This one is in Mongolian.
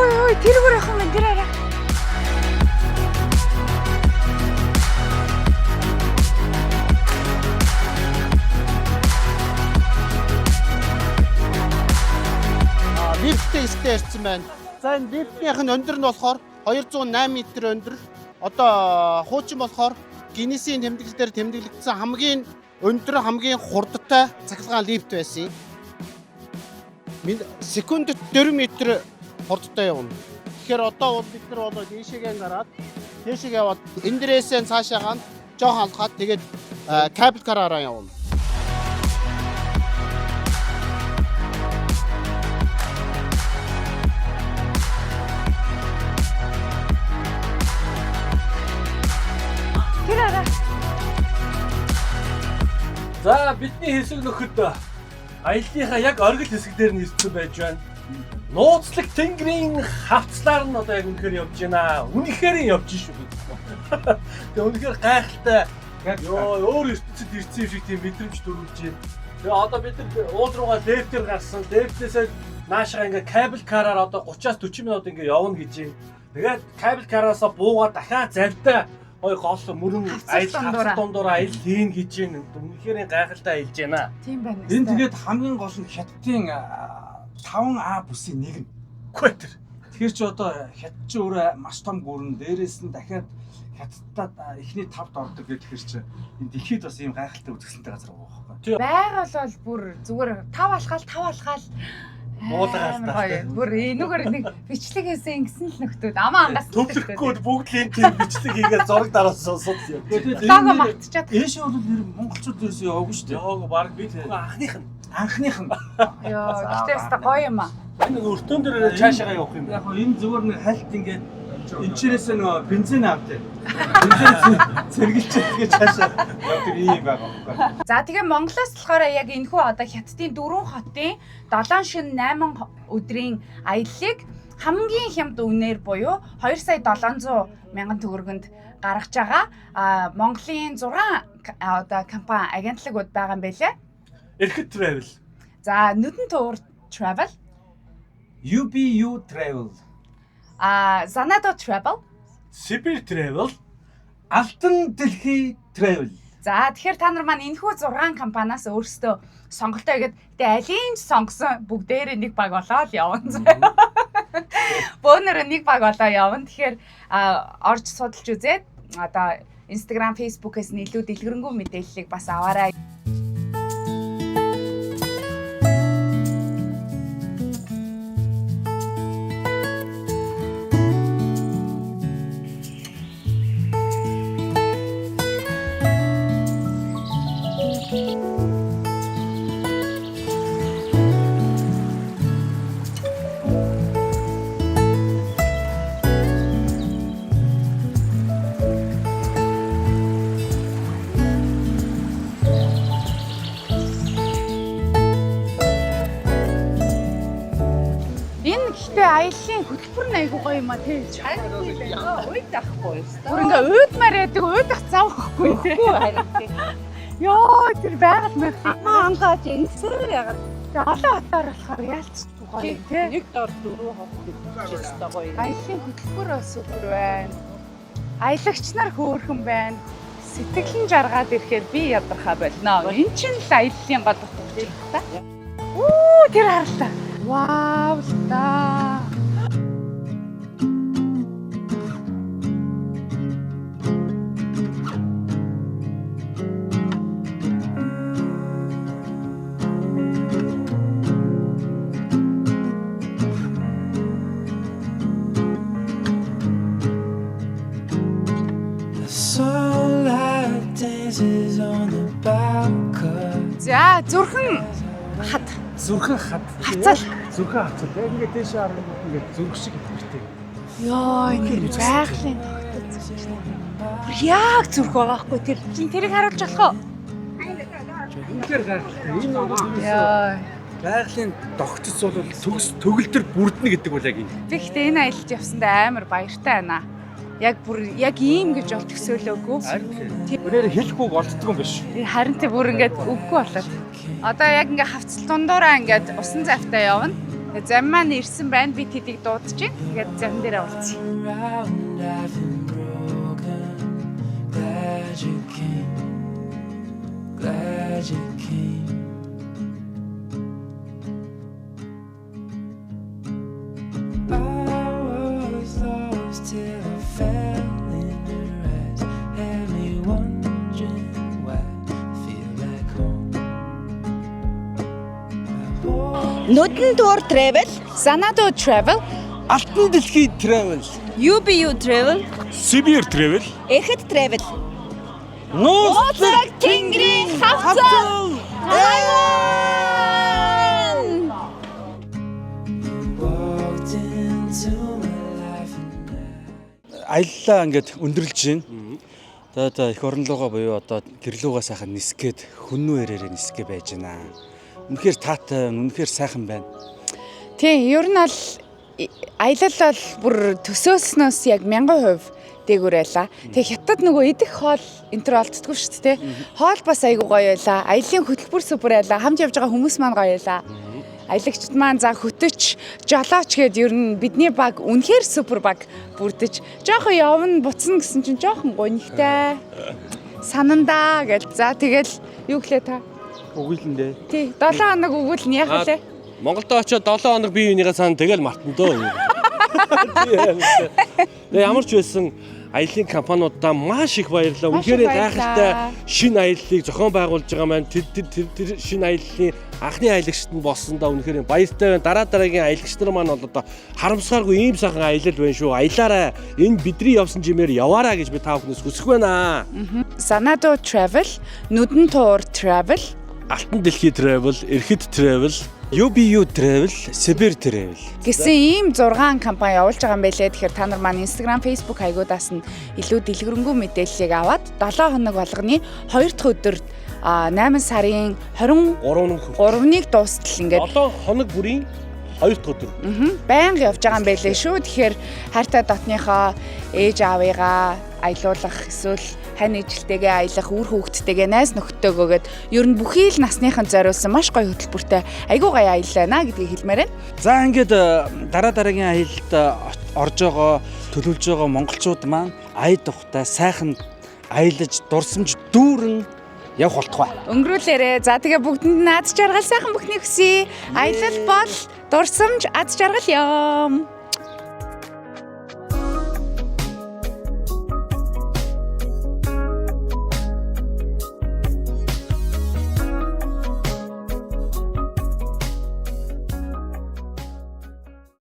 Ой, тэргээр явах юм тэр арай. Лифттэй ирсэн байна. За энэ лифтнийх нь өндөр нь болохоор 208 м өндөр. Одоо хуучин болохоор Гиннесийн тэмдэглэл дээр тэмдэглэгдсэн хамгийн өндөр хамгийн хурдтай цахилгаан лифт байсан юм. Секундэд 4 м хурдтай явна. Тэгэхээр одоо бид нар болоо дээшээгээ гараад дээшээ яваад энэ дээрээсээ цаашаа ган жоохон алхаад тэгээд кабель караараа явна. За бидний хэсэг нөхөд аяллахаа яг оргил хэсэг дээр нь ирсэн байж байна. Нууцлаг тэнгэрийн хавцлаар нь одоо яг үнэхээр явж байна. Үнэхээр явж шүү бид. Тэгээ үнэхээр гайхалтай. Йоо өөр ертөнцид ирсэн юм шиг тийм мэдрэмж төрүүлж байна. Тэгээ одоо бид нар уул руугаа лифтээр гарсан. Лифтээсээ наашаа ингээ кабель караар одоо 30-аас 40 минут ингээ явна гэж байна. Тэгээд кабель караасаа буугаад дахиад завтай ой гол мөрөн аялал дундуур аялал хийн гэж байна. Үнэхээр гайхалтай аялж байна. Тийм байна. Энэ тэгээд хамгийн гол нь хятадын 5А бүсийн нэг нь. Үгүй тэр. Тэгэхээр чи одоо хятад чи өөрөө маш том гүрэн дээрээс нь дахиад хятадтад эхний 5-д ордог гэхээр чи энэ дэлхийд бас ийм гайхалтай үзэсгэлэнтэй газар байгаа байхгүй. Байгаль бол бүр зүгээр тав алхаал Уулгаалтай. бүр энэгээр нэг бичлэг хийсэн ингэсэн л нөхдүүд амаа ангаас төвлөрөхгүй бүгд л энэ тийм бичлэг хийгээд зураг дараас сонсоод юм. лого мартчихад. Ээш бол нэр монголчууд ерөөсөө яваагүй шүү дээ. Яваагүй баг би анхных нь. Йоо, гэтээ өста гоё юм аа. Энэ өртөн дээр цаашаа явах юм. Яг энэ зүгээр нэг хальт ингээд энчнээс нөгөө бензин авдаг. Бензин цэргэлчээд гэж цаашаа явдаг юм байгаа байхгүй. За тэгээ Монголоос болохоор яг энэхүү одоо хятадын 4 хотын 7 шин 8 өдрийн аяллыг хамгийн хямд үнээр буюу 2,700,000 төгрөгөнд гаргаж байгаа. Монголын 6 одоо компани агентлагууд байгаа юм байлээ. Эрхэт travel. За нүдэн туур travel, UBU travel, Занадо travel, Сибирь travel, Алтан дэлхий travel. За тэгэхээр та нар маань энэхүү 6 компаниас өөрсдөө сонголтоо хийгээд тэгээ алийг сонгосон бүгдээрээ нэг баг болоод явна. Бөөнөр нэг баг болоо явна. Тэгэхээр орж судалж үзээд одоо Instagram, Facebook-ээс нь илүү дэлгэрэнгүй мэдээллийг бас аваарай. Аяллаа хөтөлбөр нь айгуу гоё юм а тийм. Уйд ахгүй юу? Бүр ингээ уйдмаар яадаг уйдах цав واخгүй тийм. Йоо тэр байгаль мэх Ангаач энэсээр ягаад олон хотоор болохоор яалч гоё тийм. нэг дор 4 хот гэж гоё. Аяллаа хөтөлбөр бас супер байна. Аялагч нар хөөрхөн байна. Сэтгэлэн жаргаад ирэхээр би ядархаа болно. Энд чинь л аяллаа гол утга та. Оо тэр харлаа. Вау та. За зүрхэн хад. Зүрхэн хад. Хацал. Зүрхэн хацал. Яг ингээд дээш харна ингээд зүрх шиг хэрэгтэй. Йоо энэ байгалийн тогтолцоо. Яг зүрх байгаахгүй тэр чинь тэрийг харуулж болох уу? Үнэхээр гайхалтай. Энэ бол Яа. байгалийн тогтцол бол төгөлдөр бүрднэ гэдэг бол яг энэ. Би гэхдээ энэ аялалд явсандаа амар баяртай байна. Яг бүр яг ийм гэж бол төсөөлөөгүй. Өөрөөр хэлэхгүй болддгүй юм биш. Харин тэ бүр ингээд үггүй болоод. Одоо яг ингээ хавцал дундуураа ингээд усан завтай явна. Зам маань ирсэн байна. Би тэдийг дуудаж байна. Тэгээд зам дээрээ уулзъя. Around, I've been broken. Glad you came. Glad you came. I was lost till I fell in your eyes. Had me wondering why I feel like home. Нүдэн тур travel, Sanado Travel, Алтан дэлхий travel, UBU travel, Сибирь travel, Эхэд travel. Нууцлаг Тэнгэрийн хавцал. Walked into my life and аяллаа ингээд өндөрлж байна. Тэгээд их орон руугаа буюу одоо гэрлүүгээ сайхан нисгээд хүннүү ирээрээ нисгээ байж байна. Үнэхээр таатай, үнэхээр сайхан байна. Тийм, ер нь бол аялал бол бүр төсөөлснөөс яг 1000% дээгүүр байлаа. Тэгээ хятад нөгөө идэх хоол энтер олддгүй шүү дээ. Хоол бас айгүй гоё байлаа. Аялын хөтөлбөр супер байлаа. Хамт явж байгаа хүмүүс маань гоё байлаа. Аялагчд маань за хөтөч, жолооч гэд ер нь бидний баг үнэхээр супер баг бүрдэж. Жохон явна буцна гэсэн чинь жохон гонигтай. Санандаа гэл. За тэгэл юу гэлээ та? Өгүүлэндээ. Тий, 7 хоног өгвөл нь яах вэ? Монголд очиод 7 хоног бие биенийгээ сан тэгэл мартан дөө. Тэгээ ямар ч байсан аялын компаниудаа маш их баярлалаа. Маш их Үнэхээр баярлалаа. гайхалтай шинэ аяллыг зохион байгуулж байгаа маань тэр шинэ аяллаа анхны аялагчд нь болсондоо үнэхээр баяртай байна. Дараагийн аялагч нар маань бол одоо харамсгааргүй ийм сайхан аялал байна шүү. Аялаарай. Энэ бидний явсан жимээр яваарай гэж би та бүхнээс хүсэх байна. Sanado Travel, Нүдэн тур Travel, Алтан дэлхий travel, Эрхэд travel, UBU travel, Сибирь travel. гэсэн ийм 6 компани явуулж байгаа юм байлээ. Тэгэхээр та нар маань Instagram, Facebook хаягуудаас нь илүү дэлгэрэнгүй мэдээллийг аваад 7 хоног болгоны 2 дахь өдөр 8 сарын 23-ыг дуустал ингээд 7 хоног бүрийн 2 дахь өдөр. байнга явж байгаа юм байлээ шүү. Тэгэхээр хайртай дотныхоо ээж аавыгаа аялуулах эсвэл хань ижилтэйгээ аялах, үр хүүхдтэйгээ найз нөхдөөгөөгээд ер нь бүхий л насныхан зориулсан маш гоё хөтөлбөртэй айгуу гоё аялал байна гэдгийг хэлмээр байна. За ингээд дараагийн аялалд орж байгаа, төлөвлөж байгаа монголчууд маань аяд тухтай сайхан аялаж дурсамж дүүрэн явах болтугай. Өнгөрүүлээрээ. За тэгээ бүгдэнд нь аз жаргал сайхан бүхний хүсье. Аялал бол дурсамж аз жаргал юм.